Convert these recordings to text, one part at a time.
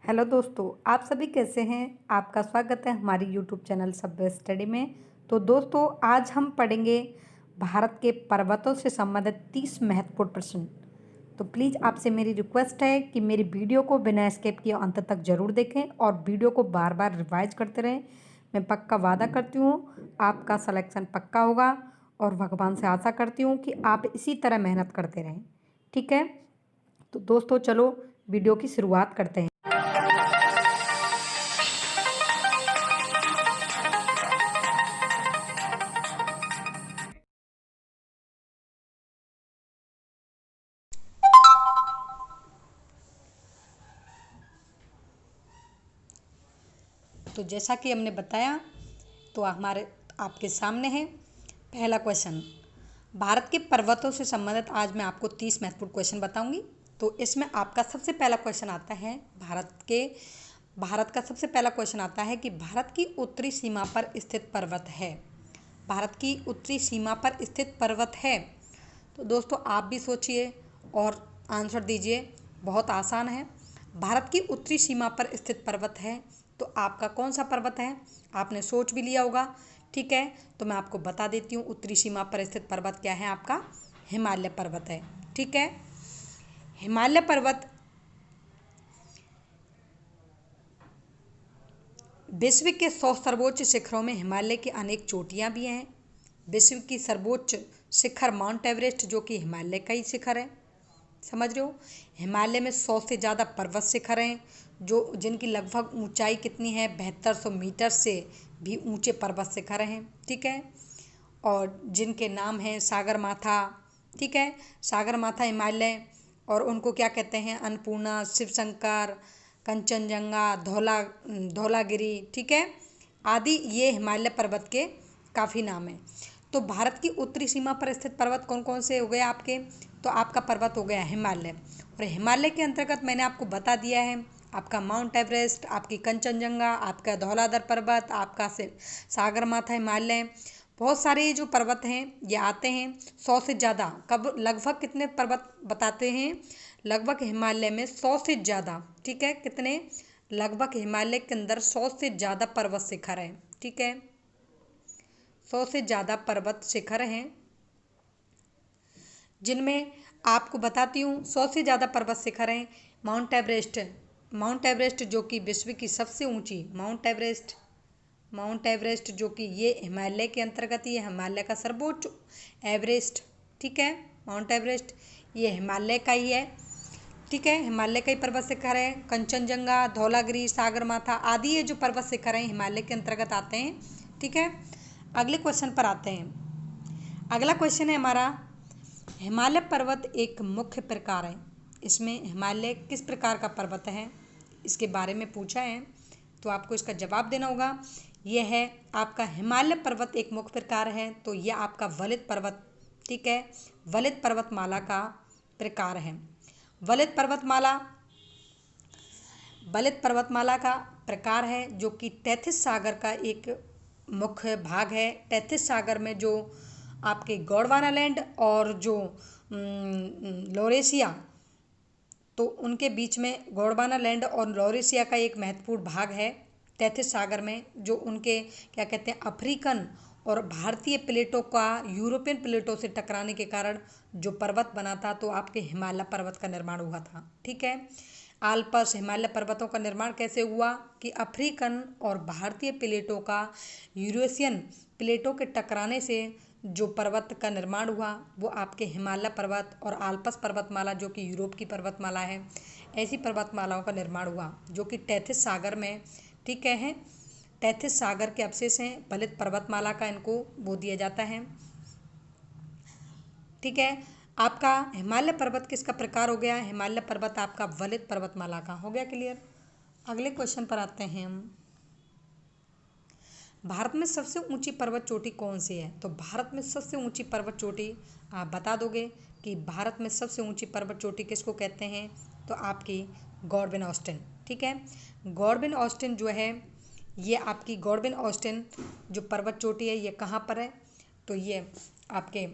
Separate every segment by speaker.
Speaker 1: Hello दोस्तों, आप सभी कैसे हैं। आपका स्वागत है हमारी यूट्यूब चैनल सब्वे स्टडी में। तो दोस्तों, आज हम पढ़ेंगे भारत के पर्वतों से संबंधित 30 महत्वपूर्ण प्रश्न। तो प्लीज़ आपसे मेरी रिक्वेस्ट है कि मेरी वीडियो को बिना स्किप किए अंत तक जरूर देखें और वीडियो को बार बार रिवाइज करते रहें। मैं पक्का वादा करती हूँ आपका सिलेक्शन पक्का होगा और भगवान से आशा करती हूँ कि आप इसी तरह मेहनत करते रहें। ठीक है, तो दोस्तों चलो वीडियो की शुरुआत करते हैं। तो जैसा कि हमने बताया, तो हमारे आपके सामने है पहला क्वेश्चन। भारत के पर्वतों से संबंधित आज मैं आपको 30 महत्वपूर्ण क्वेश्चन बताऊंगी। तो इसमें आपका सबसे पहला क्वेश्चन आता है भारत का सबसे पहला क्वेश्चन आता है कि भारत की उत्तरी सीमा पर स्थित पर्वत है। भारत की उत्तरी सीमा पर स्थित पर्वत है। तो दोस्तों आप भी सोचिए और आंसर दीजिए। बहुत आसान है। भारत की उत्तरी सीमा पर स्थित पर्वत है, तो आपका कौन सा पर्वत है आपने सोच भी लिया होगा। ठीक है, तो मैं आपको बता देती हूँ उत्तरी सीमा पर स्थित पर्वत क्या है। आपका हिमालय पर्वत है। ठीक है, हिमालय पर्वत विश्व के 100 सर्वोच्च शिखरों में हिमालय की अनेक चोटियां भी हैं। विश्व की सर्वोच्च शिखर माउंट एवरेस्ट, जो कि हिमालय का ही शिखर है। समझ रहे हो, हिमालय में 100 से ज़्यादा पर्वत शिखर हैं जो जिनकी लगभग ऊंचाई कितनी है, 7200 मीटर से भी ऊंचे पर्वत शिखर हैं। ठीक है, और जिनके नाम हैं सागरमाथा। ठीक है, सागरमाथा हिमालय, और उनको क्या कहते हैं, अन्नपूर्णा, शिवशंकर, कंचनजंगा, धौलागिरी, ठीक है, आदि ये हिमालय पर्वत के काफ़ी नाम हैं। तो भारत की उत्तरी सीमा पर स्थित पर्वत कौन कौन से हो गए आपके। तो आपका पर्वत हो गया हिमालय, और हिमालय के अंतर्गत मैंने आपको बता दिया है आपका माउंट एवरेस्ट, आपकी कंचनजंगा, आपका धौलाधर पर्वत, आपका सागरमाथा हिमालय। बहुत सारे ये जो पर्वत हैं ये आते हैं 100 से ज़्यादा। कब लगभग कितने पर्वत बताते हैं, लगभग हिमालय में 100 से ज़्यादा। ठीक है, कितने, लगभग हिमालय के अंदर 100 से ज़्यादा पर्वत शिखर हैं। ठीक है, 100 से ज़्यादा पर्वत शिखर हैं, जिनमें आपको बताती हूँ 100 से ज़्यादा पर्वत शिखर हैं। माउंट एवरेस्ट जो कि विश्व की सबसे ऊंची माउंट एवरेस्ट जो कि ये हिमालय के अंतर्गत ही है, हिमालय का सर्वोच्च एवरेस्ट। ठीक है, माउंट एवरेस्ट ये हिमालय का ही है। ठीक है, हिमालय का ही पर्वत शिखर है। कंचनजंगा, धौलागिरी, सागरमाथा आदि ये जो पर्वत शिखर हैं हिमालय के अंतर्गत आते हैं। ठीक है, अगले क्वेश्चन पर आते हैं। अगला क्वेश्चन है हमारा, हिमालय पर्वत एक मुख्य प्रकार है। इसमें हिमालय किस प्रकार का पर्वत है, इसके बारे में पूछा है, तो आपको इसका जवाब देना होगा। यह है आपका हिमालय पर्वत एक मुख्य प्रकार है, तो यह आपका वलित पर्वत, ठीक है, वलित पर्वतमाला का प्रकार है। वलित पर्वतमाला का प्रकार है जो कि तैथिस सागर का एक मुख्य भाग है। तैथिस सागर में जो आपके गोंडवाना और जो लॉरेशिया, तो उनके बीच में गोंडवाना और लॉरेशिया का एक महत्वपूर्ण भाग है तैथिस सागर में, जो उनके क्या कहते हैं अफ्रीकन और भारतीय प्लेटों का यूरोपियन प्लेटों से टकराने के कारण जो पर्वत बना था, तो आपके हिमालय पर्वत का निर्माण हुआ था। ठीक है, आल्पस हिमालय पर्वतों का निर्माण कैसे हुआ कि अफ्रीकन और भारतीय प्लेटों का यूरेशियन प्लेटों के टकराने से जो पर्वत का निर्माण हुआ वो आपके हिमालय पर्वत और आल्पस पर्वतमाला जो कि यूरोप की पर्वतमाला है, ऐसी पर्वतमालाओं का निर्माण हुआ जो कि तैथिस सागर में, ठीक है, तैथिस सागर के अवशेष हैं। वलित पर्वतमाला का इनको वो दिया जाता है। ठीक है, आपका हिमालय पर्वत किसका प्रकार हो गया, हिमालय पर्वत आपका वलित पर्वतमाला का हो गया। क्लियर। अगले क्वेश्चन पर आते हैं हम, भारत में सबसे ऊंची पर्वत चोटी कौन सी है। तो भारत में सबसे ऊंची पर्वत चोटी आप बता दोगे कि भारत में सबसे ऊंची पर्वत चोटी किसको कहते हैं, तो आपकी गॉडविन ऑस्टिन। ठीक है, गॉडविन ऑस्टिन जो है, ये आपकी गॉडविन ऑस्टिन जो पर्वत चोटी है ये कहाँ पर है, तो ये आपके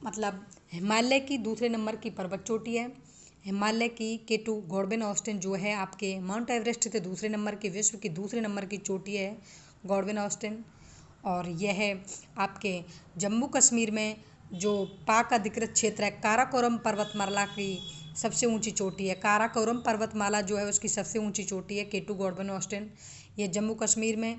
Speaker 1: मतलब हिमालय की दूसरे नंबर की पर्वत चोटी है। हिमालय की केटू गॉडविन ऑस्टिन जो है आपके माउंट एवरेस्ट से दूसरे नंबर की, विश्व की दूसरे नंबर की चोटी है गॉडविन ऑस्टिन। और यह है आपके जम्मू कश्मीर में जो पाक अधिकृत क्षेत्र है काराकोरम पर्वतमाला की सबसे ऊंची चोटी है। काराकोरम पर्वतमाला जो है उसकी सबसे ऊंची चोटी है केटू गॉडविन ऑस्टिन। ये जम्मू कश्मीर में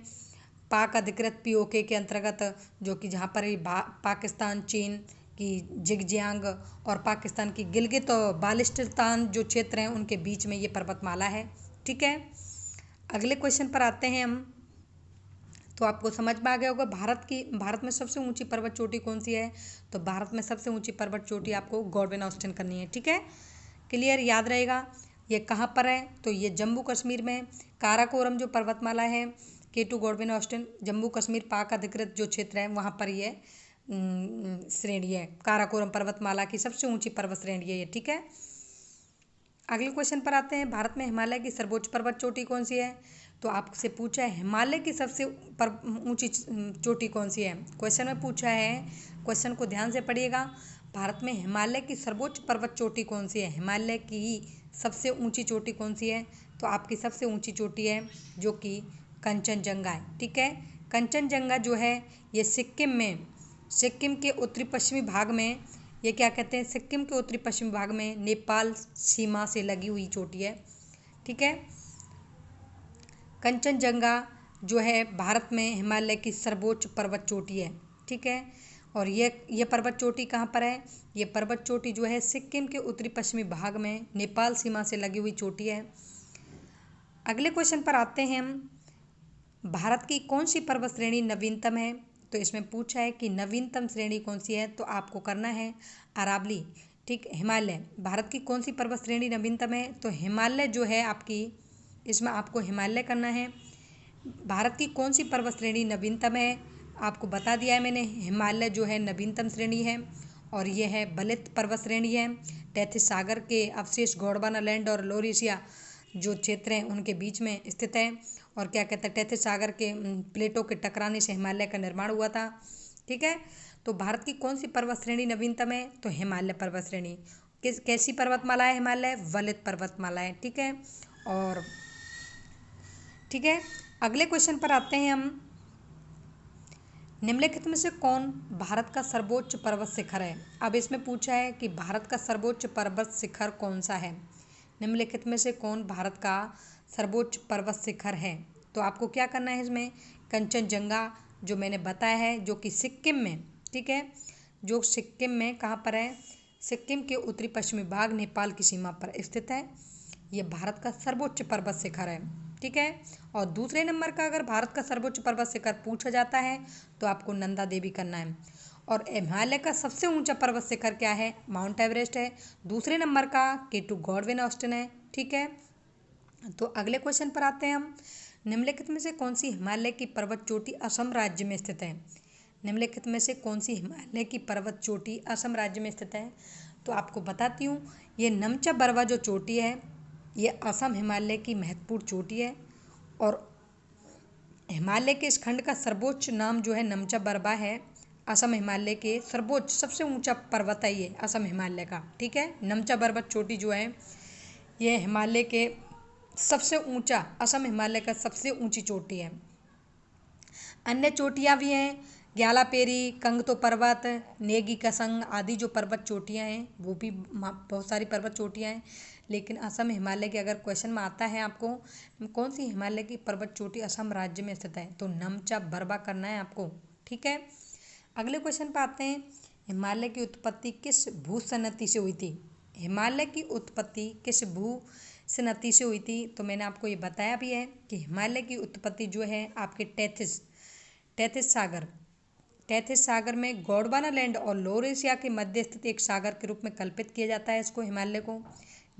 Speaker 1: पाक अधिकृत पीओके के अंतर्गत, जो कि जहाँ पर पाकिस्तान, चीन की जिगजियांग और पाकिस्तान की गिलगित और बाल्टिस्तान जो क्षेत्र हैं उनके बीच में ये पर्वतमाला है। ठीक है, अगले क्वेश्चन पर आते हैं हम। तो आपको समझ में आ गया होगा भारत में सबसे ऊंची पर्वत चोटी कौन सी है। तो भारत में सबसे ऊंची पर्वत चोटी आपको गॉडविन ऑस्टिन करनी है। ठीक है, क्लियर, याद रहेगा। ये कहाँ पर है, तो ये जम्मू कश्मीर में काराकोरम जो पर्वतमाला है केटू गॉडविन ऑस्टिन, जम्मू कश्मीर पाक अधिकृत जो क्षेत्र है वहाँ पर ये श्रेणी है। काराकोरम पर्वतमाला की सबसे ऊंची पर्वत श्रेणी है ये। ठीक है, अगले क्वेश्चन पर आते हैं। भारत में हिमालय की सर्वोच्च पर्वत चोटी कौन सी है। तो आपसे पूछा है हिमालय की सबसे ऊंची चोटी कौन सी है, क्वेश्चन में पूछा है। क्वेश्चन को ध्यान से पढ़िएगा। भारत में हिमालय की सर्वोच्च पर्वत चोटी कौन सी है, हिमालय की सबसे ऊंची चोटी कौन सी है। तो आपकी सबसे ऊंची चोटी है जो कि कंचनजंगा है। ठीक है, कंचनजंगा जो है ये सिक्किम के उत्तरी पश्चिमी भाग में, ये क्या कहते हैं, सिक्किम के उत्तरी पश्चिमी भाग में नेपाल सीमा से लगी हुई चोटी है। ठीक है, कंचनजंगा जो है भारत में हिमालय की सर्वोच्च पर्वत चोटी है। ठीक है, और ये पर्वत चोटी कहाँ पर है, ये पर्वत चोटी जो है सिक्किम के उत्तरी पश्चिमी भाग में नेपाल सीमा से लगी हुई चोटी है। अगले क्वेश्चन पर आते हैं हम। भारत की कौन सी पर्वत श्रेणी नवीनतम है। तो इसमें पूछा है कि नवीनतम श्रेणी कौन सी है, तो आपको करना है अरावली। ठीक, हिमालय, भारत की कौन सी पर्वत श्रेणी नवीनतम है, तो हिमालय जो है आपकी, इसमें आपको हिमालय करना है। भारत की कौन सी पर्वत श्रेणी नवीनतम है, आपको बता दिया है मैंने, हिमालय जो है नवीनतम श्रेणी है। और यह है बलित पर्वत श्रेणी है। टैथिस सागर के अवशेष गोंडवाना लैंड और लोरेशिया जो क्षेत्र हैं उनके बीच में स्थित है। और क्या कहते हैं, टैथिस सागर के प्लेटों के टकराने से हिमालय का निर्माण हुआ था। ठीक है, तो भारत की कौन सी पर्वत श्रेणी नवीनतम है, तो हिमालय पर्वत श्रेणी। कैसी पर्वतमाला है हिमालय, वलित पर्वतमाला है। ठीक है, और ठीक है, अगले क्वेश्चन पर आते हैं हम। निम्नलिखित में से कौन भारत का सर्वोच्च पर्वत शिखर है। अब इसमें पूछा है कि भारत का सर्वोच्च पर्वत शिखर कौन सा है। निम्नलिखित में से कौन भारत का सर्वोच्च पर्वत शिखर है। तो आपको क्या करना है, इसमें कंचनजंगा जो मैंने बताया है जो कि सिक्किम में, ठीक है, जो सिक्किम में कहाँ पर है, सिक्किम के उत्तरी पश्चिमी भाग नेपाल की सीमा पर स्थित है। ये भारत का सर्वोच्च पर्वत शिखर है। ठीक है, और दूसरे नंबर का अगर भारत का सर्वोच्च पर्वत शिखर पूछा जाता है तो आपको नंदा देवी करना है। और हिमालय का सबसे ऊंचा पर्वत शिखर क्या है, माउंट एवरेस्ट है। दूसरे नंबर का केटू गॉडविन ऑस्टिन है। ठीक है, तो अगले क्वेश्चन पर आते हैं हम। निम्नलिखित में से कौन सी हिमालय की पर्वत चोटी असम राज्य में स्थित है। निम्नलिखित में से कौन सी हिमालय की पर्वत चोटी असम राज्य में स्थित है। तो आपको बताती हूँ, ये नमचा बरवा जो चोटी है ये असम हिमालय की महत्वपूर्ण चोटी है। और हिमालय के इस खंड का सर्वोच्च नाम जो है नमचा बरवा है। असम हिमालय के सर्वोच्च सबसे ऊंचा पर्वत है ये असम हिमालय का। ठीक है, नमचा पर्वत चोटी जो है ये हिमालय के सबसे ऊंचा, असम हिमालय का सबसे ऊंची चोटी है। अन्य चोटियाँ भी हैं, ग्यालापेरी, कंगतो पर्वत, नेगी कसंग आदि जो पर्वत चोटियाँ हैं वो भी बहुत सारी पर्वत चोटियाँ हैं। लेकिन असम हिमालय के अगर क्वेश्चन में आता है आपको कौन सी हिमालय की पर्वत चोटी असम राज्य में स्थित है, तो नमचा बरवा करना है आपको। ठीक है, अगले क्वेश्चन पर आते हैं। हिमालय की उत्पत्ति किस भूसन्नति से हुई थी। हिमालय की उत्पत्ति किस भूसन्नति से हुई थी, तो मैंने आपको ये बताया भी है कि हिमालय की उत्पत्ति जो है आपके टैथिस सागर में गोंडवाना लैंड और लोरेशिया के मध्य स्थित एक सागर के रूप में कल्पित किया जाता है इसको, हिमालय को,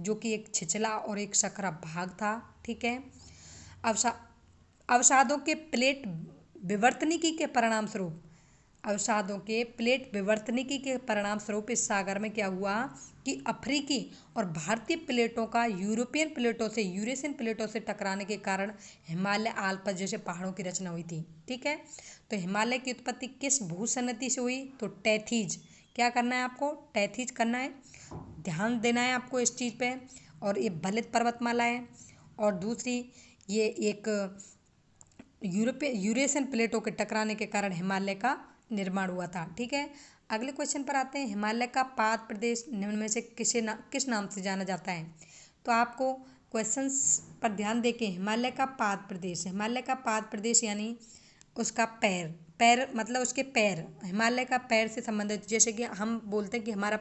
Speaker 1: जो कि एक छिछला और एक सकरा भाग था। ठीक है, अवसादों के प्लेट विवर्तनिकी के परिणाम स्वरूप, अवसादों के प्लेट विवर्तनिकी के परिणाम स्वरूप इस सागर में क्या हुआ कि अफ्रीकी और भारतीय प्लेटों का यूरेशियन प्लेटों से टकराने के कारण हिमालय आल्प्स जैसे पहाड़ों की रचना हुई थी। ठीक है, तो हिमालय की उत्पत्ति किस भूसन्नति से हुई, तो टैथीज क्या करना है आपको, टैथीज करना है, ध्यान देना है आपको इस चीज़ पे। और ये बलित पर्वतमाला है, और दूसरी ये एक यूरेशियन प्लेटों के टकराने के कारण हिमालय का निर्माण हुआ था। ठीक है, अगले क्वेश्चन पर आते हैं। हिमालय का पाद प्रदेश निम्न में से किस नाम से जाना जाता है। तो आपको क्वेश्चंस पर ध्यान देके, हिमालय का पाद प्रदेश यानी उसका पैर, पैर मतलब उसके पैर, हिमालय का पैर से संबंधित, जैसे कि हम बोलते हैं कि हमारा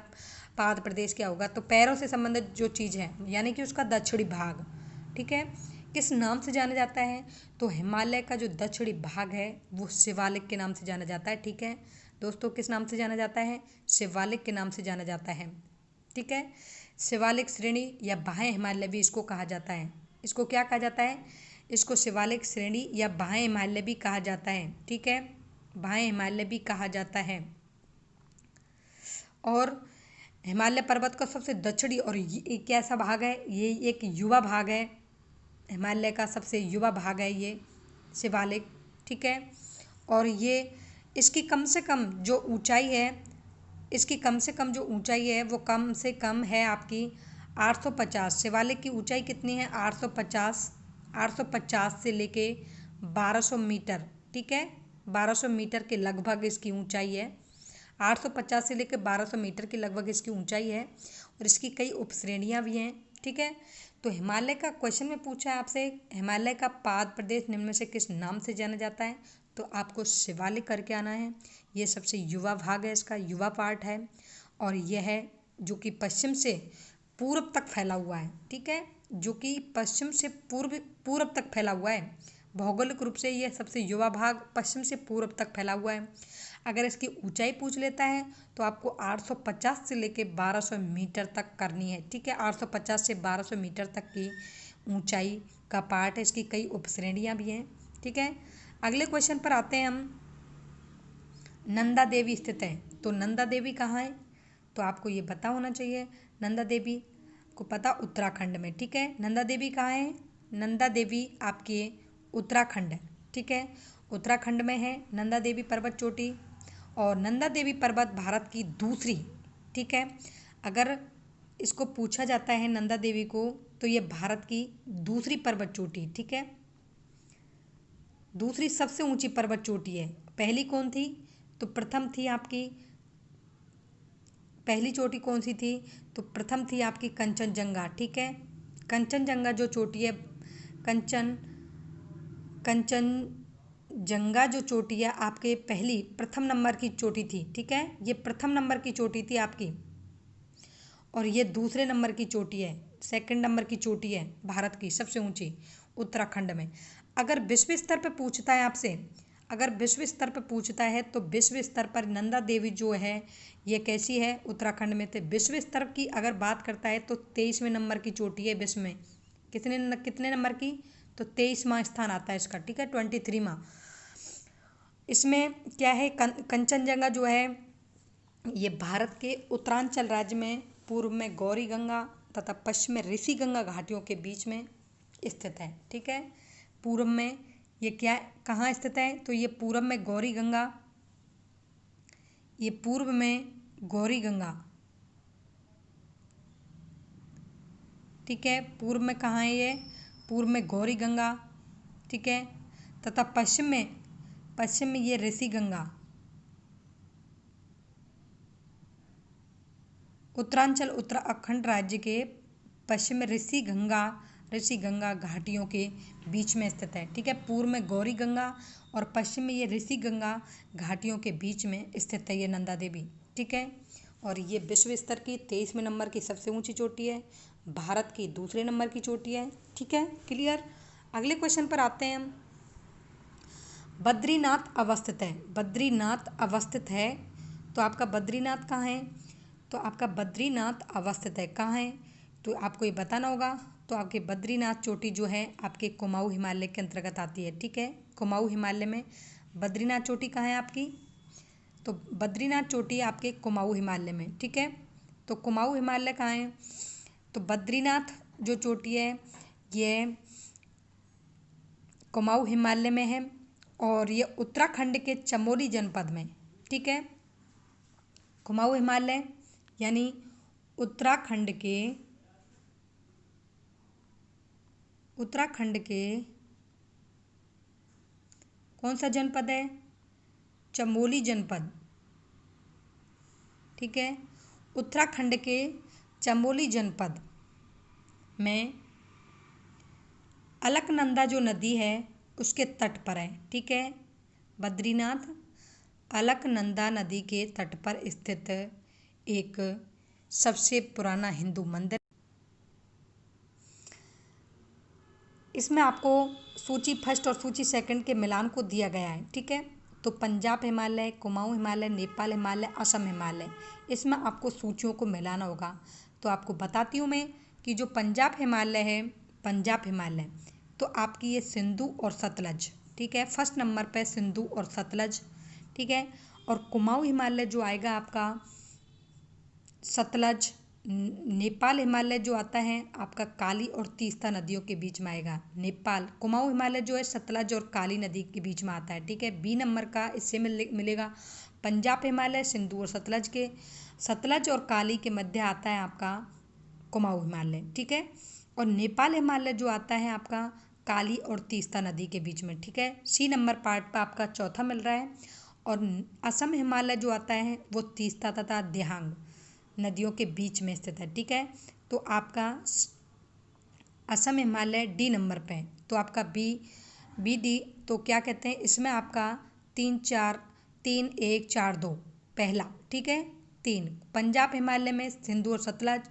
Speaker 1: पाद प्रदेश क्या होगा, तो पैरों से संबंधित जो चीज़ है यानी कि उसका दक्षिणी भाग। ठीक है, किस नाम से जाना जाता है, तो हिमालय का जो दक्षिणी भाग है वो शिवालिक के नाम से जाना जाता है। ठीक है दोस्तों, किस नाम से जाना जाता है, शिवालिक के नाम से जाना जाता है। ठीक है, शिवालिक श्रेणी या बाह्य हिमालय भी इसको कहा जाता है। इसको क्या कहा जाता है, इसको शिवालिक श्रेणी या बाह्य हिमालय भी कहा जाता है। ठीक है, बाह्य हिमालय भी कहा जाता है। और हिमालय पर्वत का सबसे दक्षिणी और ये कैसा भाग है, ये एक युवा भाग है, हिमालय का सबसे युवा भाग है ये शिवालिक। ठीक है, और ये इसकी कम से कम जो ऊंचाई है, इसकी कम से कम जो ऊंचाई है वो कम से कम है आपकी 850। शिवालिक की ऊंचाई कितनी है, 850, 850 से लेके 1200 मीटर। ठीक है, 1200 मीटर के लगभग इसकी ऊंचाई है। 850 से लेकर 1200 मीटर की लगभग इसकी ऊंचाई है, और इसकी कई उपश्रेणियाँ भी हैं। ठीक है, तो हिमालय का क्वेश्चन में पूछा है आपसे, हिमालय का पाद प्रदेश निम्न में से किस नाम से जाना जाता है, तो आपको शिवालिक करके आना है। ये सबसे युवा भाग है, इसका युवा पार्ट है, और यह है जो कि पश्चिम से पूर्व तक फैला हुआ है। ठीक है, जो कि पश्चिम से पूर्व तक फैला हुआ है। भौगोलिक रूप से यह सबसे युवा भाग पश्चिम से पूर्व तक फैला हुआ है। अगर इसकी ऊंचाई पूछ लेता है तो आपको 850 से लेके 1200 मीटर तक करनी है। ठीक है, 850 से 1200 मीटर तक की ऊंचाई का पार्ट है। इसकी कई उपश्रेणियाँ भी हैं। ठीक है, अगले क्वेश्चन पर आते हैं हम। नंदा देवी स्थित है, तो नंदा देवी कहाँ है, तो आपको ये पता होना चाहिए। नंदा देवी को पता, उत्तराखंड में। ठीक है, नंदा देवी कहाँ है, नंदा देवी आपके उत्तराखंड है। ठीक है, उत्तराखंड में है नंदा देवी पर्वत चोटी। और नंदा देवी पर्वत भारत की दूसरी, ठीक है, अगर इसको पूछा जाता है नंदा देवी को, तो ये भारत की दूसरी पर्वत चोटी। ठीक है, दूसरी सबसे ऊंची पर्वत चोटी है। पहली कौन थी, तो प्रथम थी आपकी, पहली चोटी कौन सी थी, तो प्रथम थी आपकी कंचनजंगा। ठीक है, कंचनजंगा जो चोटी है, कंचनजंगा जो चोटी है आपके पहली प्रथम नंबर की चोटी थी। ठीक है, ये प्रथम नंबर की चोटी थी आपकी, और ये दूसरे नंबर की चोटी है, सेकंड नंबर की चोटी है भारत की सबसे ऊंची, उत्तराखंड में। अगर विश्व स्तर पर पूछता है आपसे, अगर विश्व स्तर पर पूछता है तो विश्व स्तर पर नंदा देवी जो है ये कैसी है, उत्तराखंड में। तो विश्व स्तर की अगर बात करता है तो 23वें नंबर की चोटी है विश्व में। कितने नंबर की, तो 23वां स्थान आता है इसका। ठीक है, 23वां। इसमें क्या है, कंचनजंगा जो है ये भारत के उत्तरांचल राज्य में पूर्व में गौरी गंगा तथा पश्चिम में ऋषि गंगा घाटियों के बीच में स्थित है। ठीक है, पूर्व में ये क्या, कहाँ स्थित है, तो ये पूर्व में गौरी गंगा, ये पूर्व में गौरी गंगा। ठीक है, पूर्व में कहाँ है ये, पूर्व में गौरी गंगा। ठीक है, तथा पश्चिम में ये ऋषि गंगा। उत्तरांचल उत्तराखंड राज्य के पश्चिम में ऋषि गंगा घाटियों के बीच में स्थित है। ठीक है, पूर्व में गौरी गंगा और पश्चिम में ये ऋषि गंगा घाटियों के बीच में स्थित है ये नंदा देवी। ठीक है, और ये विश्व स्तर की 23वें नंबर की सबसे ऊंची चोटी है, भारत की दूसरे नंबर की चोटी है। ठीक है, क्लियर। अगले क्वेश्चन पर आते हैं हम। बद्रीनाथ अवस्थित है, बद्रीनाथ अवस्थित है, तो आपका बद्रीनाथ कहाँ है, तो आपका बद्रीनाथ अवस्थित है कहाँ है, तो आपको ये बताना होगा। तो आपके बद्रीनाथ चोटी जो है आपके कुमाऊं हिमालय के अंतर्गत आती है। ठीक है, कुमाऊं हिमालय में बद्रीनाथ चोटी कहाँ है आपकी, तो बद्रीनाथ चोटी आपके कुमाऊं हिमालय में। ठीक है, तो कुमाऊं हिमालय कहाँ है, तो बद्रीनाथ जो चोटी है ये कुमाऊं हिमालय में है, और ये उत्तराखंड के चमोली जनपद में। ठीक है, कुमाऊं हिमालय यानी उत्तराखंड के कौन सा जनपद है? चमोली जनपद। ठीक है, उत्तराखंड के चमोली जनपद में अलकनंदा जो नदी है उसके तट पर है। ठीक है, बद्रीनाथ अलकनंदा नदी के तट पर स्थित एक सबसे पुराना हिंदू मंदिर। इसमें आपको सूची फर्स्ट और सूची सेकंड के मिलान को दिया गया है। ठीक है, तो पंजाब हिमालय, कुमाऊं हिमालय, नेपाल हिमालय, असम हिमालय, इसमें आपको सूचियों को मिलाना होगा। तो आपको बताती हूँ मैं कि जो पंजाब हिमालय है, पंजाब हिमालय तो आपकी ये सिंधु और सतलज। ठीक है, फर्स्ट नंबर पे सिंधु और सतलज। ठीक है, और कुमाऊं हिमालय जो आएगा आपका सतलज। नेपाल हिमालय जो आता है आपका काली और तीस्ता नदियों के बीच में आएगा नेपाल। कुमाऊं हिमालय जो है सतलज और काली नदी के बीच में आता है। ठीक है, बी नंबर का इससे मिलेगा। पंजाब हिमालय सिंधु और सतलज और काली के मध्य आता है आपका कुमाऊं हिमालय। ठीक है, और नेपाल हिमालय जो आता है आपका काली और तीस्ता नदी के बीच में। ठीक है, सी नंबर पार्ट पर आपका चौथा मिल रहा है। और असम हिमालय जो आता है वो तीस्ता तथा दिहांग नदियों के बीच में स्थित है। ठीक है, तो आपका असम हिमालय डी नंबर पे है। तो आपका बी डी तो क्या कहते हैं इसमें आपका 3 1 4 2 पहला। ठीक है, 3 पंजाब हिमालय में सिंधु और सतलज।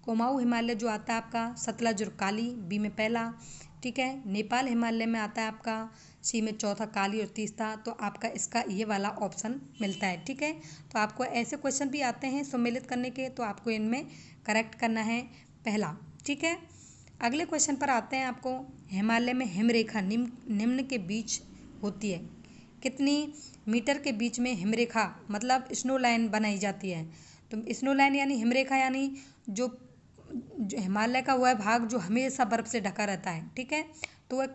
Speaker 1: कुमाऊं हिमालय जो आता है आपका सतलज और काली, बी में पहला। ठीक है, नेपाल हिमालय में आता है आपका सी में चौथा काली और तीसरा। तो आपका इसका ये वाला ऑप्शन मिलता है। ठीक है, तो आपको ऐसे क्वेश्चन भी आते हैं सम्मिलित करने के, तो आपको इनमें करेक्ट करना है पहला। ठीक है, अगले क्वेश्चन पर आते हैं। आपको हिमालय में हिमरेखा निम्न के बीच होती है। कितनी मीटर के बीच में हिमरेखा मतलब स्नो लाइन बनाई जाती है? तो स्नो लाइन यानी हिमरेखा यानी जो हिमालय का वह भाग जो हमेशा बर्फ से ढका रहता है। ठीक है, तो वह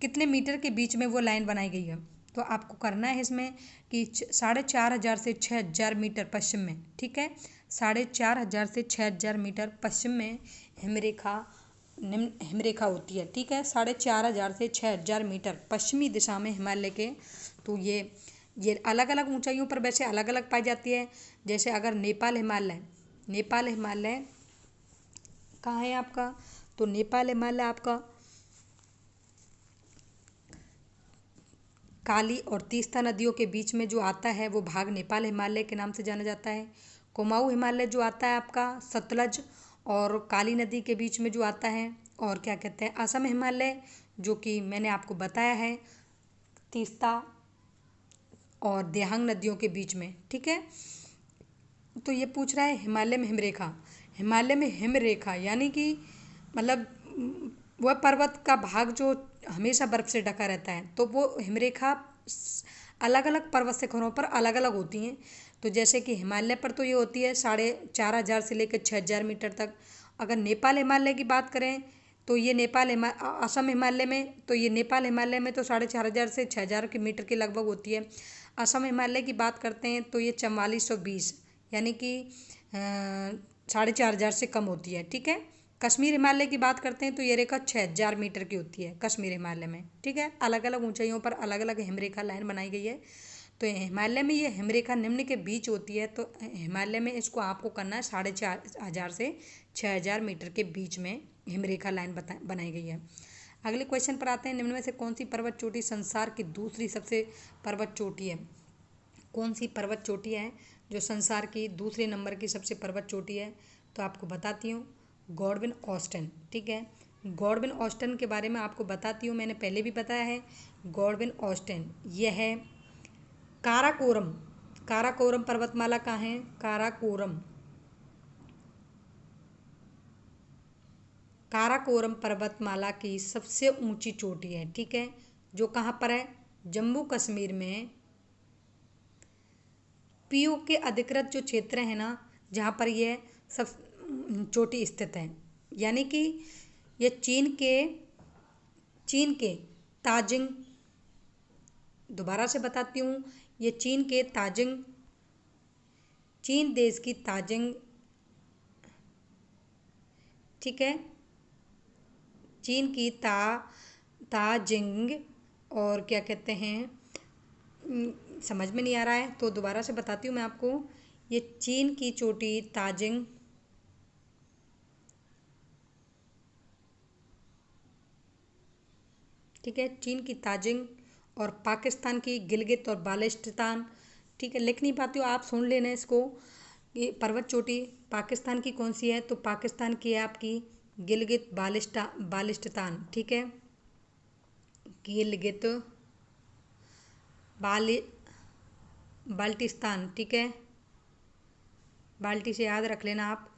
Speaker 1: कितने मीटर के बीच में वो लाइन बनाई गई है? तो आपको करना है इसमें कि 4,500 से 6,000 मीटर पश्चिम में। ठीक है, 4,500 से 6,000 मीटर पश्चिम में हिमरेखा होती है। ठीक है, 4,500 से 6,000 मीटर पश्चिमी दिशा में हिमालय के। तो ये अलग अलग ऊंचाइयों पर वैसे अलग अलग पाई जाती है। जैसे अगर नेपाल हिमालय कहाँ है आपका? तो नेपाल हिमालय आपका काली और तीस्ता नदियों के बीच में जो आता है वो भाग नेपाल हिमालय के नाम से जाना जाता है। कुमाऊं हिमालय जो आता है आपका सतलज और काली नदी के बीच में जो आता है। और क्या कहते हैं असम हिमालय जो कि मैंने आपको बताया है तीस्ता और दिहांग नदियों के बीच में। ठीक है, तो ये पूछ रहा है हिमालय में हिमरेखा यानी कि मतलब वह पर्वत का भाग जो हमेशा बर्फ से ढका रहता है। तो वो हिमरेखा अलग अलग पर्वत शिखरों पर अलग अलग होती हैं। तो जैसे कि हिमालय पर तो ये होती है 4,500 से लेकर 6,000 मीटर तक। अगर नेपाल हिमालय की बात करें तो ये असम हिमालय में तो ये नेपाल हिमालय में तो 4,500 से 6,000 के मीटर के लगभग होती है। असम हिमालय की बात करते हैं तो ये 4420 यानी कि 4,500 से कम होती है। ठीक है, कश्मीर हिमालय की बात करते हैं तो ये रेखा 6,000 मीटर की होती है कश्मीर हिमालय में। ठीक है, अलग अलग ऊंचाइयों पर अलग अलग हिमरेखा लाइन बनाई गई है। तो हिमालय में ये हिमरेखा निम्न के बीच होती है। तो हिमालय में इसको आपको करना है 4,500 से 6,000 मीटर के बीच में हिमरेखा लाइन बनाई गई है। अगले क्वेश्चन पर आते हैं। निम्न में से कौन सी पर्वत चोटी संसार की दूसरी सबसे पर्वत चोटी है? कौन सी पर्वत चोटी है जो संसार की दूसरे नंबर की सबसे पर्वत चोटी है? तो आपको बताती हूँ गॉडविन ऑस्टिन। ठीक है, गॉडविन ऑस्टिन के बारे में आपको बताती हूँ, मैंने पहले भी बताया है। गॉडविन ऑस्टिन यह है काराकोरम पर्वतमाला कहाँ है? काराकोरम पर्वतमाला की सबसे ऊंची चोटी है। ठीक है, जो कहाँ पर है? जम्मू कश्मीर में पीओ के अधिकृत जो क्षेत्र है ना जहाँ पर यह सब चोटी स्थित है। यानी कि ये चीन के ताजिंग, दोबारा से बताती हूँ, ये चीन के ताजिंग चीन देश की ताजिंग, ठीक है, चीन की ताजिंग और क्या कहते हैं, समझ में नहीं आ रहा है तो दोबारा से बताती हूँ मैं आपको। ये चीन की चोटी ताजिंग, ठीक है, चीन की ताजिंग और पाकिस्तान की गिलगित और बाल्टिस्तान, ठीक है, लिख नहीं पाती हो आप, सुन लेना इसको। ये पर्वत चोटी पाकिस्तान की कौन सी है, तो पाकिस्तान की है आपकी गिलगित बाल्टिस्तान, ठीक है, गिलगित बाली बाल्टिस्तान, ठीक है, बाल्टी से याद रख लेना आप।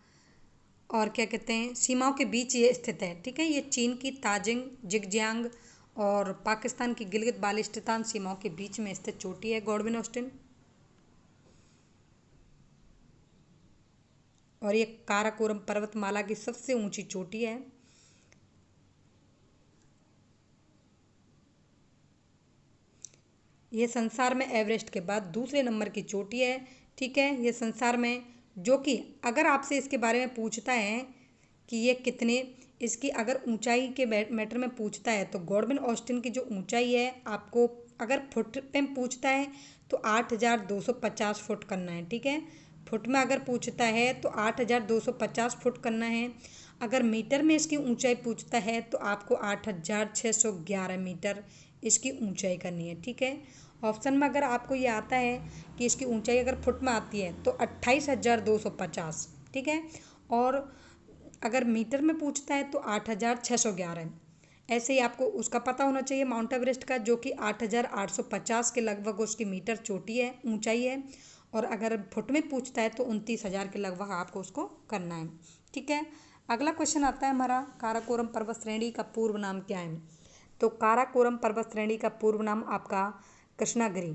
Speaker 1: और क्या कहते हैं, सीमाओं के बीच ये स्थित है, ठीक है, ये चीन की ताजिंग जिगजियांग और पाकिस्तान की गिलगित बाल्टिस्तान सीमाओं के बीच में स्थित चोटी है गॉडविन ऑस्टिन। और ये काराकोरम पर्वतमाला की सबसे ऊंची चोटी है। ये संसार में एवरेस्ट के बाद दूसरे नंबर की चोटी है, ठीक है, ये संसार में, जो कि अगर आपसे इसके बारे में पूछता है कि ये कितने, इसकी अगर ऊंचाई के मैटर में पूछता है तो गॉडविन ऑस्टिन की जो ऊंचाई है आपको अगर फुट में पूछता है तो 8,250 फुट करना है, ठीक है, फुट में अगर पूछता है तो 8,250 फुट करना है। अगर मीटर में इसकी ऊंचाई पूछता है तो आपको 8,611 मीटर इसकी ऊंचाई करनी है, ठीक है। ऑप्शन में अगर आपको ये आता है कि इसकी ऊंचाई अगर फुट में आती है तो 28,250, ठीक है, और अगर मीटर में पूछता है तो 8,611। ऐसे ही आपको उसका पता होना चाहिए माउंट एवरेस्ट का, जो कि 8,850 के लगभग उसकी मीटर चोटी है, ऊंचाई है, और अगर फुट में पूछता है तो 29,000 के लगभग आपको उसको करना है, ठीक है। अगला क्वेश्चन आता है हमारा, काराकोरम पर्वत श्रेणी का पूर्व नाम क्या है, तो काराकोरम पर्वत श्रेणी का पूर्व नाम आपका कृष्णागिरी,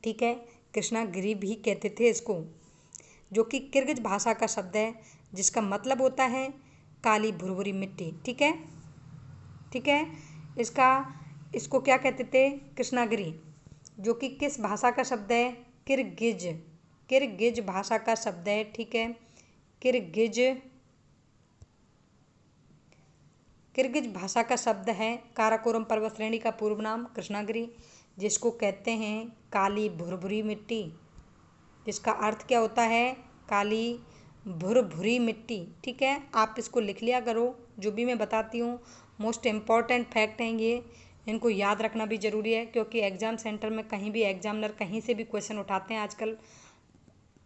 Speaker 1: ठीक है, कृष्णागिरी भी कहते थे इसको, जो कि किर्गिज भाषा का शब्द है जिसका मतलब होता है काली भुरभुरी मिट्टी, ठीक है, ठीक है, इसको क्या कहते थे, कृष्णागिरी, जो कि किस भाषा का शब्द है, किर्गिज, किर्गिज भाषा का शब्द है, ठीक है, किर्गिज किर्गिज भाषा का शब्द है। काराकोरम पर्वत श्रेणी का पूर्व नाम कृष्णागिरी, जिसको कहते हैं काली भुरभुरी मिट्टी, जिसका अर्थ क्या होता है, काली भुरभुरी मिट्टी, ठीक है। आप इसको लिख लिया करो, जो भी मैं बताती हूँ मोस्ट इम्पॉर्टेंट फैक्ट हैं ये, इनको याद रखना भी ज़रूरी है, क्योंकि एग्ज़ाम सेंटर में कहीं भी एग्जामिनर कहीं से भी क्वेश्चन उठाते हैं आजकल।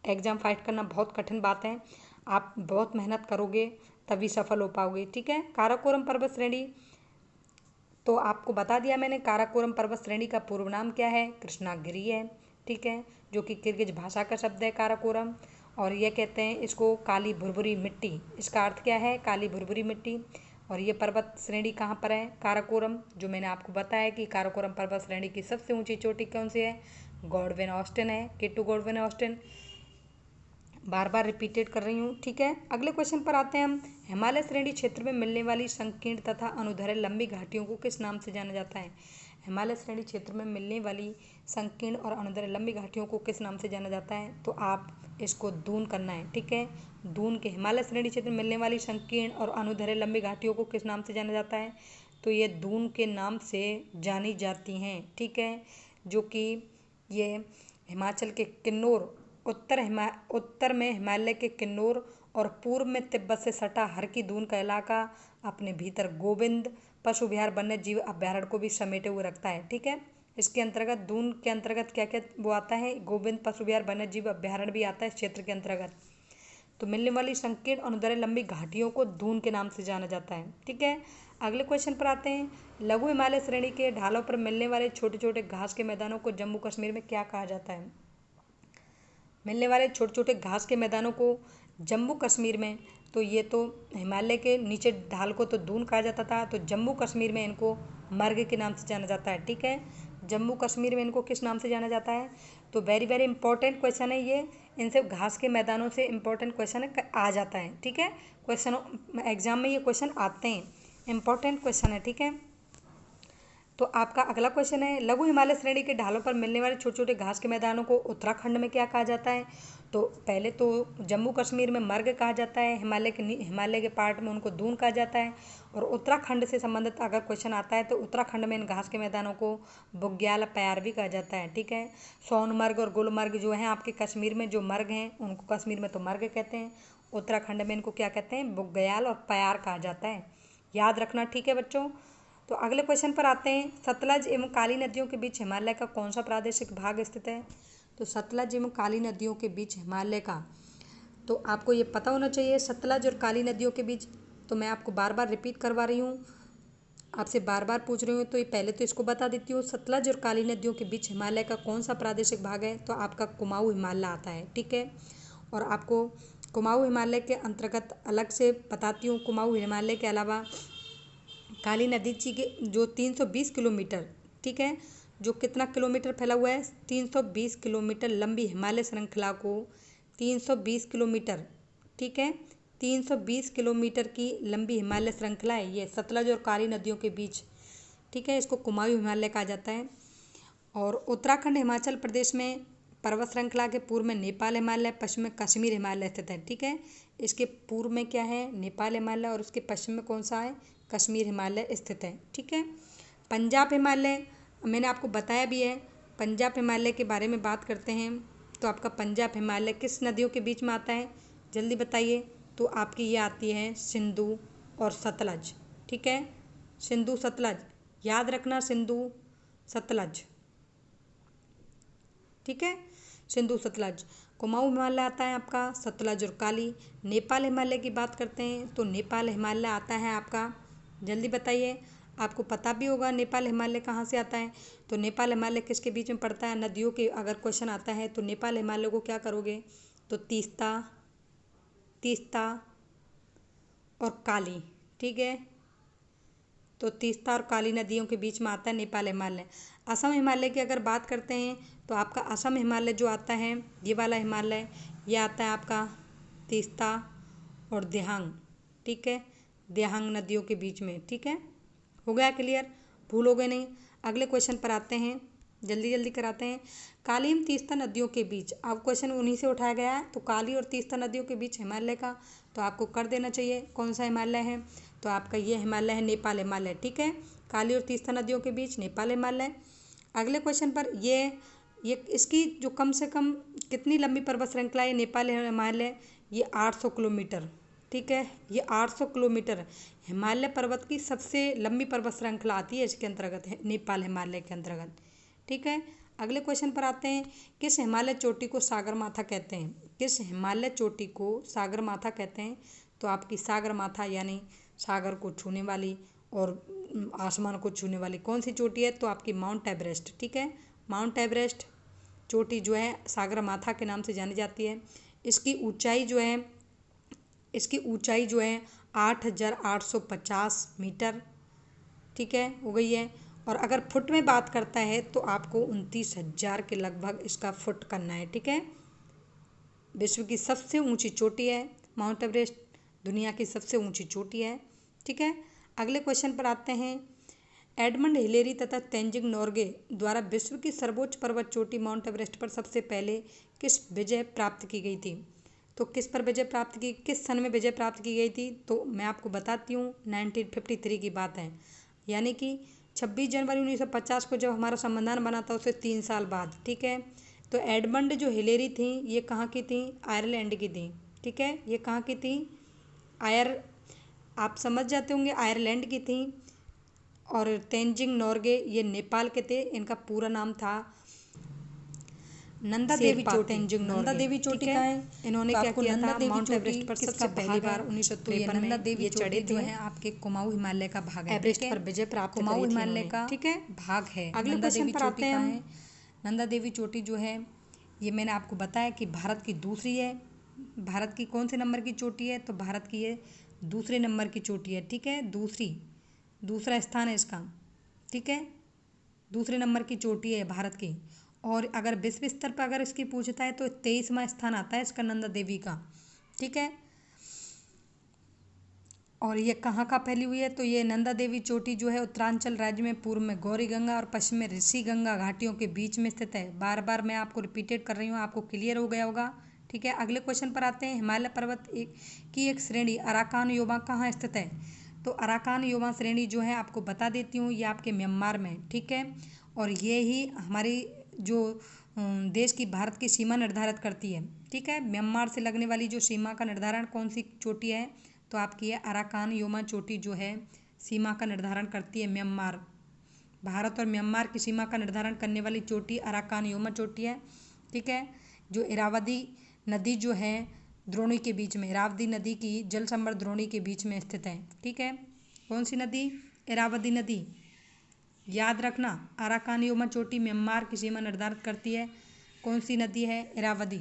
Speaker 1: एग्ज़ाम फाइट करना बहुत कठिन बात है, आप बहुत मेहनत करोगे तभी सफल हो पाओगे, ठीक है। काराकोरम पर्वत श्रेणी तो आपको बता दिया मैंने, काराकोरम पर्वत श्रेणी का पूर्व नाम क्या है, कृष्णागिरी है, ठीक है, जो कि किर्गिज भाषा का शब्द है काराकोरम, और ये कहते हैं इसको काली भुरभुरी मिट्टी, इसका अर्थ क्या है, काली भुरभुरी मिट्टी। और ये पर्वत श्रेणी कहाँ पर है, काराकोरम, जो मैंने आपको बताया कि काराकोरम पर्वत श्रेणी की सबसे ऊंची चोटी कौन सी है, गॉडविन ऑस्टिन है, केटू गॉडविन ऑस्टिन, बार बार रिपीटेड कर रही हूँ, ठीक है। अगले क्वेश्चन पर आते हैं हम, हिमालय श्रेणी क्षेत्र में मिलने वाली संकीर्ण तथा अनुदैर्ध्य लंबी घाटियों को किस नाम से जाना जाता है, हिमालय श्रेणी क्षेत्र में मिलने वाली संकीर्ण और अनुदैर्ध्य लंबी घाटियों को किस नाम से जाना जाता है, तो आप इसको दून करना है, ठीक है, दून के हिमालय श्रेणी क्षेत्र में मिलने वाली संकीर्ण और अनुदैर्ध्य लंबी घाटियों को किस नाम से जाना जाता है, तो ये दून के नाम से जानी जाती हैं, ठीक है, जो कि ये हिमाचल के किन्नौर, उत्तर में हिमालय के किन्नौर और पूर्व में तिब्बत से सटा हर की दून का इलाका अपने भीतर गोविंद पशु विहार वन्य जीव अभ्यारण्य को भी समेटे हुए रखता है, ठीक है। इसके अंतर्गत दून के अंतर्गत क्या क्या वो आता है, गोविंद पशु विहार वन्य जीव अभ्यारण्य भी आता है इस क्षेत्र के अंतर्गत। तो मिलने वाली संकीर्ण और अनुदैर्ध्य लंबी घाटियों को दून के नाम से जाना जाता है, ठीक है। अगले क्वेश्चन पर आते हैं, लघु हिमालय श्रेणी के ढालों पर मिलने वाले छोटे छोटे घास के मैदानों को जम्मू कश्मीर में क्या कहा जाता है, मिलने वाले छोटे छोटे घास के मैदानों को जम्मू कश्मीर में, तो ये तो हिमालय के नीचे ढाल को तो दून कहा जाता था, तो जम्मू कश्मीर में इनको मर्ग के नाम से जाना जाता है, ठीक है, जम्मू कश्मीर में इनको किस नाम से जाना जाता है। तो वेरी वेरी इंपॉर्टेंट क्वेश्चन है ये, इनसे घास के मैदानों से इंपॉर्टेंट क्वेश्चन आ जाता है, ठीक है, क्वेश्चन एग्जाम में ये क्वेश्चन आते हैं, इंपॉर्टेंट क्वेश्चन है, ठीक है। तो आपका अगला क्वेश्चन है, लघु हिमालय श्रेणी के ढालों पर मिलने वाले छोटे छोटे घास के मैदानों को उत्तराखंड में क्या कहा जाता है? तो पहले तो जम्मू कश्मीर में मर्ग कहा जाता है, हिमालय के पार्ट में उनको दून कहा जाता है। और उत्तराखंड से संबंधित अगर क्वेश्चन आता है तो उत्तराखंड में इन घास के मैदानों को बुग्याल प्यार भी कहा जाता है। ठीक है, सोनमर्ग और गुलमर्ग जो हैं आपके कश्मीर में जो मर्ग हैं उनको कश्मीर में तो मर्ग कहते हैं, उत्तराखंड में इनको क्या कहते हैं? बुग्याल और प्यार कहा जाता है, याद रखना। ठीक है बच्चों, तो अगले क्वेश्चन पर आते हैं, सतलज एवं काली नदियों के बीच हिमालय का कौन सा प्रादेशिक भाग स्थित है? तो सतलज एवं काली नदियों के बीच हिमालय का, तो आपको ये पता होना चाहिए सतलज और काली नदियों के बीच। तो मैं आपको बार बार रिपीट करवा रही हूँ, आपसे बार बार पूछ रही हूँ, तो ये पहले तो इसको बता देती हूँ, सतलज और काली नदियों के बीच हिमालय का कौन सा प्रादेशिक भाग है? तो आपका कुमाऊँ हिमालय आता है। ठीक है, और आपको कुमाऊँ हिमालय के अंतर्गत अलग से बताती हूँ, कुमाऊँ हिमालय के अलावा काली नदी जी के जो 320 किलोमीटर, ठीक है, जो कितना किलोमीटर फैला हुआ है? 320 किलोमीटर लंबी हिमालय श्रृंखला को 320 किलोमीटर, ठीक है, 320 किलोमीटर की लंबी हिमालय श्रृंखला है ये सतलज और काली नदियों के बीच। ठीक है, इसको कुमाऊँ हिमालय कहा जाता है। और उत्तराखंड हिमाचल प्रदेश में पर्वत श्रृंखला के पूर्व में नेपाल हिमालय, पश्चिम में कश्मीर हिमालय स्थित है। ठीक है, इसके पूर्व में क्या है? नेपाल हिमालय, और उसके पश्चिम में कौन सा है? कश्मीर हिमालय स्थित है। ठीक है, पंजाब हिमालय मैंने आपको बताया भी है, पंजाब हिमालय के बारे में बात करते हैं। तो आपका पंजाब हिमालय किस नदियों के बीच में आता है? जल्दी बताइए। तो आपकी ये आती है सिंधु और सतलज। ठीक है, सिंधु सतलज, याद रखना, सिंधु सतलज। ठीक है, सिंधु सतलज। कुमाऊँ हिमालय आता है आपका सतलज और काली। नेपाल हिमालय की बात करते हैं तो नेपाल हिमालय आता है आपका, जल्दी बताइए, आपको पता भी होगा नेपाल हिमालय कहाँ से आता है। तो नेपाल हिमालय किसके बीच में पड़ता है? नदियों के अगर क्वेश्चन आता है तो नेपाल हिमालय को क्या करोगे? तो तीस्ता, तीस्ता और काली। ठीक है, तो तीस्ता और काली नदियों के बीच में आता है नेपाल हिमालय। असम हिमालय की अगर बात करते हैं तो आपका असम हिमालय जो आता है, ये वाला हिमालय, ये आता है आपका तीस्ता और दिहांग। ठीक है, दिहांग नदियों के बीच में। ठीक है, हो गया क्लियर, भूलोगे नहीं। अगले क्वेश्चन पर आते हैं, जल्दी जल्दी कराते हैं। काली एवं तीस्ता नदियों के बीच, अब क्वेश्चन उन्हीं से उठाया गया है। तो काली और तीस्ता नदियों के बीच हिमालय का, तो आपको कर देना चाहिए कौन सा हिमालय है? तो आपका ये हिमालय है नेपाल हिमालय। ठीक है, काली और तीस्ता नदियों के बीच नेपाल हिमालय। अगले क्वेश्चन पर ये इसकी जो कम से कम कितनी लंबी पर्वत श्रृंखला है नेपाल हिमालय? ये 800 किलोमीटर। ठीक है, ये 800 किलोमीटर हिमालय पर्वत की सबसे लंबी पर्वत श्रृंखला आती है इसके अंतर्गत, है नेपाल हिमालय के अंतर्गत। ठीक है, अगले क्वेश्चन पर आते हैं, किस हिमालय चोटी को सागरमाथा कहते हैं? किस हिमालय चोटी को सागरमाथा कहते हैं? तो आपकी सागरमाथा यानी सागर को छूने वाली और आसमान को छूने वाली कौन सी चोटी है? तो आपकी माउंट एवरेस्ट। ठीक है, माउंट एवरेस्ट चोटी जो है सागरमाथा के नाम से जानी जाती है। इसकी ऊंचाई जो है 8,850 मीटर। ठीक है, हो गई है। और अगर फुट में बात करता है तो आपको 29,000 के लगभग इसका फुट करना है। ठीक है, विश्व की सबसे ऊंची चोटी है माउंट एवरेस्ट, दुनिया की सबसे ऊंची चोटी है। ठीक है, अगले क्वेश्चन पर आते हैं, एडमंड हिलेरी तथा तेंजिंग नोर्गे द्वारा विश्व की सर्वोच्च पर्वत चोटी माउंट एवरेस्ट पर सबसे पहले किस विजय प्राप्त की गई थी? तो किस पर विजय प्राप्त की, किस सन में विजय प्राप्त की गई थी? तो मैं आपको बताती हूँ, 1953 की बात है, यानी कि 26 जनवरी 1950 को जब हमारा संविधान बना था उससे 3 साल बाद। ठीक है, तो एडमंड जो हिलेरी थी ये कहाँ की थी? आयरलैंड की थी। ठीक है, ये कहाँ की थी? आप समझ जाते होंगे, आयरलैंड की थी। और तेंजिंग नोर्गे ये नेपाल के थे, इनका पूरा नाम था नंदा देवी चोटी। नंदा देवी चोटी का है, इन्होंने क्या किया था? माउंट एवरेस्ट पर सबसे पहली बार 1953 में ये चढ़े जो है आपके कुमाऊँ हिमालय का भाग है। एवरेस्ट पर विजय प्राप्त कुमाऊँ हिमालय का, ठीक है, भाग है। अगले क्वेश्चन पर आते हैं, नंदा देवी चोटी जो है ये मैंने आपको बताया कि भारत की दूसरी है। भारत की कौन से नंबर की चोटी है? तो भारत की ये दूसरे नंबर की चोटी है। ठीक है, दूसरा स्थान है इसका। ठीक है, दूसरे नंबर की चोटी है भारत की। और अगर विश्व स्तर पर अगर इसकी पूछता है तो 23वां स्थान आता है इसका, नंदा देवी का। ठीक है, और ये कहाँ कहाँ फैली हुई है, तो ये नंदा देवी चोटी जो है उत्तरांचल राज्य में, पूर्व में गौरी गंगा और पश्चिम में ऋषि गंगा घाटियों के बीच में स्थित है। बार बार मैं आपको रिपीटेड कर रही हूँ, आपको क्लियर हो गया होगा। ठीक है, अगले क्वेश्चन पर आते हैं। हिमालय पर्वत की एक श्रेणी अराकान योमा कहाँ स्थित है? तो अराकान योमा श्रेणी जो है आपको बता देती हूँ, ये आपके म्यांमार में। ठीक है, और ये ही हमारी जो देश की, भारत की सीमा निर्धारित करती है। ठीक है, म्यांमार से लगने वाली जो सीमा का निर्धारण कौन सी चोटी है, तो आपकी है अराकान योमा चोटी जो है सीमा का निर्धारण करती है म्यांमार। भारत और म्यांमार की सीमा का निर्धारण करने वाली चोटी अराकान योमा चोटी है। ठीक है, जो इरावदी नदी जो है द्रोणी के बीच में, इरावदी नदी की जल संवर्ध द्रोणी के बीच में स्थित है। ठीक है, कौन सी नदी? इरावदी नदी। याद रखना, अराकान योमा चोटी म्यांमार की सीमा निर्धारित करती है। कौन सी नदी है? इरावदी।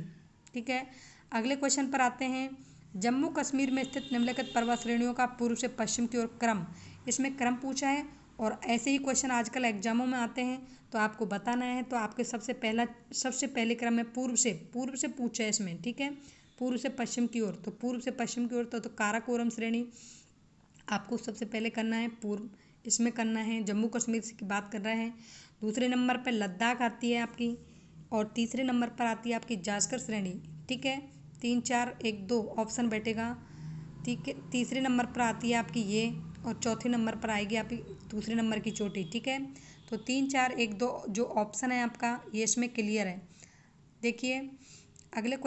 Speaker 1: ठीक है, अगले क्वेश्चन पर आते हैं। जम्मू कश्मीर में स्थित निम्नलिखित पर्वत श्रेणियों का पूर्व से पश्चिम की ओर क्रम, इसमें क्रम पूछा है और ऐसे ही क्वेश्चन आजकल एग्जामों में आते हैं, तो आपको बताना है। तो आपके सबसे पहले क्रम में पूर्व से पूछा है इसमें। ठीक है, पूर्व से पश्चिम की ओर, तो पूर्व से पश्चिम की ओर तो काराकोरम श्रेणी आपको सबसे पहले करना है पूर्व, इसमें करना है। जम्मू कश्मीर की बात कर रहे हैं। दूसरे नंबर पर लद्दाख आती है आपकी, और तीसरे नंबर पर आती है आपकी जास्कर श्रेणी। ठीक है, 3 4 1 2 ऑप्शन बैठेगा। ठीक है, तीसरे नंबर पर आती है आपकी ये, और चौथे नंबर पर आएगी आपकी दूसरे नंबर की चोटी। ठीक है, तो 3 4 1 2 जो ऑप्शन है आपका, ये इसमें क्लियर है। देखिए अगले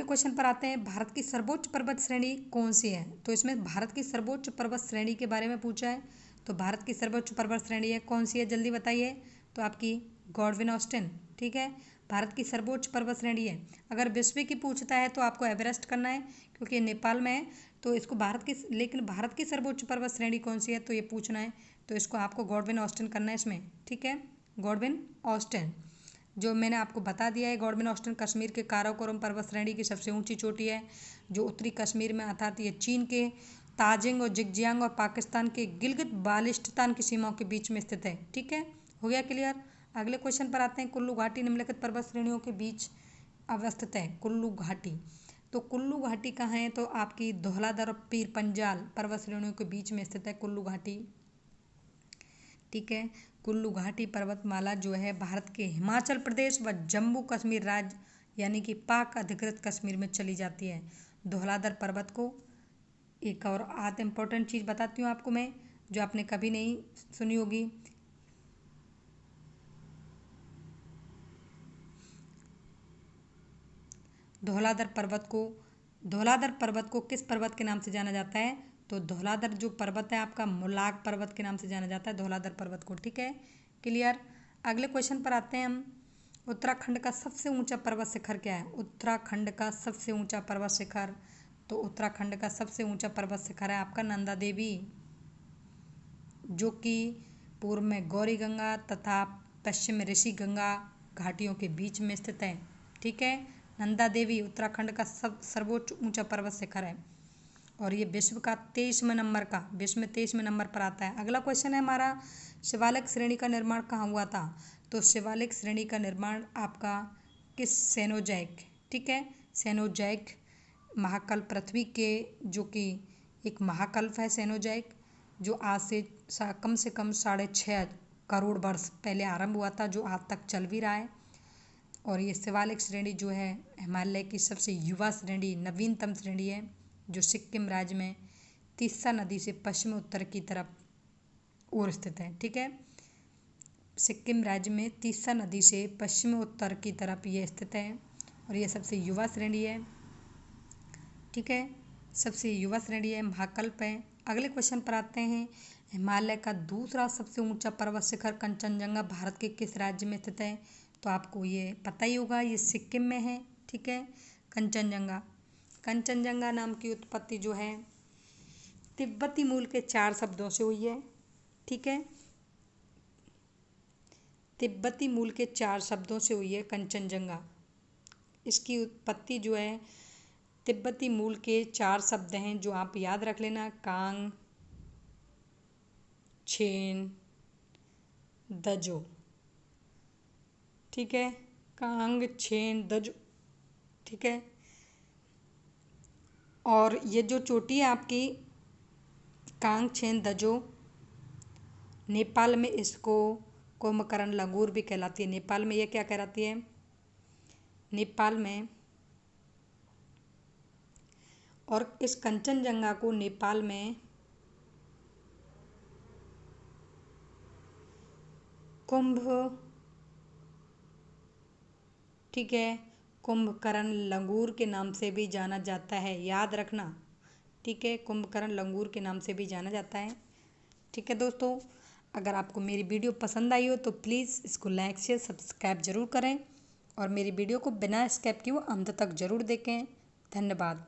Speaker 1: क्वेश्चन पर आते हैं। भारत की सर्वोच्च पर्वत श्रेणी कौन सी है? तो इसमें भारत की सर्वोच्च पर्वत श्रेणी के बारे में पूछा है। तो भारत की सर्वोच्च पर्वत श्रेणी है कौन सी है, जल्दी बताइए। तो आपकी गॉडविन ऑस्टिन। ठीक है, भारत की सर्वोच्च पर्वत श्रेणी है। अगर विश्व की पूछता है तो आपको एवरेस्ट करना है, क्योंकि नेपाल में है। तो इसको लेकिन भारत की सर्वोच्च पर्वत श्रेणी कौन सी है, तो ये पूछना है। तो इसको आपको गॉडविन ऑस्टिन करना है इसमें। ठीक है, गॉडविन ऑस्टिन जो मैंने आपको बता दिया है। गॉडविन ऑस्टिन कश्मीर के काराकोरम पर्वत श्रेणी की सबसे ऊंची चोटी है, जो उत्तरी कश्मीर में अर्थात ये चीन के ताजिंग और जिगजियांग और पाकिस्तान के गिलगित बाल्टिस्तान की सीमाओं के बीच में स्थित है। ठीक है, हो गया क्लियर। अगले क्वेश्चन पर आते हैं। कुल्लू घाटी निम्नलिखित पर्वत श्रेणियों के बीच अवस्थित है। कुल्लू घाटी, तो कुल्लू घाटी कहाँ है, तो आपकी धौलाधर और पीर पंजाल पर्वत श्रेणियों के बीच में स्थित है कुल्लू घाटी। ठीक है, कुल्लू घाटी पर्वतमाला जो है भारत के हिमाचल प्रदेश व जम्मू कश्मीर राज्य यानी कि पाक अधिकृत कश्मीर में चली जाती है। धौलाधर पर्वत को, एक और आध इम्पोर्टेंट चीज़ बताती हूँ आपको मैं, जो आपने कभी नहीं सुनी होगी। धौलाधर पर्वत को किस पर्वत के नाम से जाना जाता है? तो धौलाधर जो पर्वत है आपका मुलाक पर्वत के नाम से जाना जाता है, धौलाधर पर्वत को। ठीक है, क्लियर। अगले क्वेश्चन पर आते हैं हम। उत्तराखंड का सबसे ऊंचा पर्वत शिखर क्या है? उत्तराखंड का सबसे ऊंचा पर्वत शिखर, तो उत्तराखंड का सबसे ऊंचा पर्वत शिखर है आपका नंदा देवी, जो कि पूर्व में गौरी गंगा तथा पश्चिम में ऋषि गंगा घाटियों के बीच में स्थित है। ठीक है, नंदा देवी उत्तराखंड का सर्वोच्च ऊंचा पर्वत शिखर है, और ये विश्व में 23वें नंबर पर आता है। अगला क्वेश्चन है हमारा, शिवालिक श्रेणी का निर्माण कहाँ हुआ था? तो शिवालिक श्रेणी का निर्माण आपका किस सेनोजैक, ठीक है, सेनोजैक महाकल्प पृथ्वी के, जो कि एक महाकल्प है सेनोजैक, जो आज से कम 6.5 करोड़ वर्ष पहले आरंभ हुआ था, जो आज तक चल भी रहा है। और ये शिवालिक श्रेणी जो है हिमालय की सबसे युवा श्रेणी, नवीनतम श्रेणी है, जो सिक्किम राज्य में तीस्ता नदी से पश्चिम उत्तर की तरफ ओर स्थित है। ठीक है, सिक्किम राज्य में तीस्ता नदी से पश्चिम उत्तर की तरफ ये स्थित है, और ये सबसे युवा श्रेणी है। ठीक है, सबसे युवा श्रेणी है, महाकल्प है। अगले क्वेश्चन पर आते हैं। हिमालय का दूसरा सबसे ऊंचा पर्वत शिखर कंचनजंगा भारत के किस राज्य में स्थित है? तो आपको ये पता ही होगा, ये सिक्किम में है। ठीक है, कंचनजंगा नाम की उत्पत्ति जो है तिब्बती मूल के 4 शब्दों से हुई है। ठीक है, तिब्बती मूल के 4 शब्दों से हुई है कंचनजंगा। इसकी उत्पत्ति जो है तिब्बती मूल के 4 शब्द हैं, जो आप याद रख लेना, कांग, छेन, दजो। ठीक है, कांग, छेन, दजो। ठीक है, और ये जो चोटी है आपकी कांगचेन दजो, नेपाल में इसको कुंभकर्ण लंगूर भी कहलाती है। नेपाल में ये क्या कहलाती है? नेपाल में। और इस कंचनजंगा को नेपाल में कुंभ, ठीक है, कुंभकर्ण लंगूर के नाम से भी जाना जाता है, याद रखना। ठीक है, कुंभकर्ण लंगूर के नाम से भी जाना जाता है। ठीक है दोस्तों, अगर आपको मेरी वीडियो पसंद आई हो तो प्लीज़ इसको लाइक शेयर सब्सक्राइब जरूर करें और मेरी वीडियो को बिना स्किप किए अंत तक जरूर देखें। धन्यवाद।